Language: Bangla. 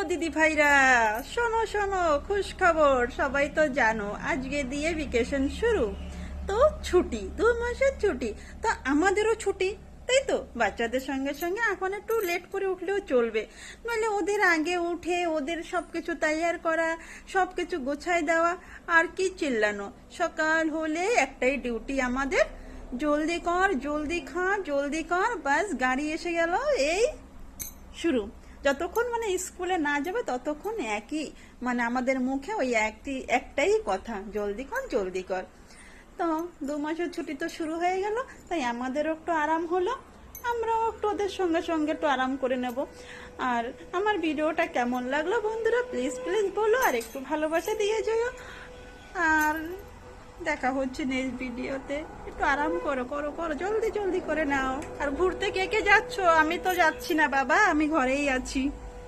দিদি ভাইরা, শোনো শোনো, খুশ খবর। সবাই তো জানো আজকে দিয়ে ভ্যাকেশন শুরু। তো ছুটি, 2 মাসের ছুটি। তো আমাদেরও ছুটি, তাই তো। বাচ্চাদের সঙ্গে সঙ্গে এখন একটু লেট করে উঠলেও চলবে, নইলে ওদের আগে উঠে ওদের সবকিছু তৈয়ার করা, সবকিছু গোছায় দেওয়া, আর কি চিল্লানো। সকাল হলে একটাই ডিউটি আমাদের, জলদি কর, জলদি খা, জলদি কর। বাস গাড়ি এসে গেল, এই শুরু। যতক্ষণ মানে স্কুলে না যাবে ততক্ষণ একই, মানে আমাদের মুখে ওই একটাই কথা, জলদি কর, জলদি কর। তো 2 মাসের ছুটি তো শুরু হয়ে গেল, তাই আমাদেরও একটু আরাম হলো। আমরাও একটু ওদের সঙ্গে সঙ্গে একটু আরাম করে নেব। আর আমার ভিডিওটা কেমন লাগলো বন্ধুরা, প্লিজ প্লিজ বলো, আর একটু ভালোবাসা দিয়ে যেও। আর দেখা হচ্ছে নেক্সট ভিডিওতে। একটু আরাম করো করো করো, জলদি জলদি করে নাও। আর ঘুরতে কে কে যাচ্ছো? আমি তো যাচ্ছি না বাবা, আমি ঘরেই আছি।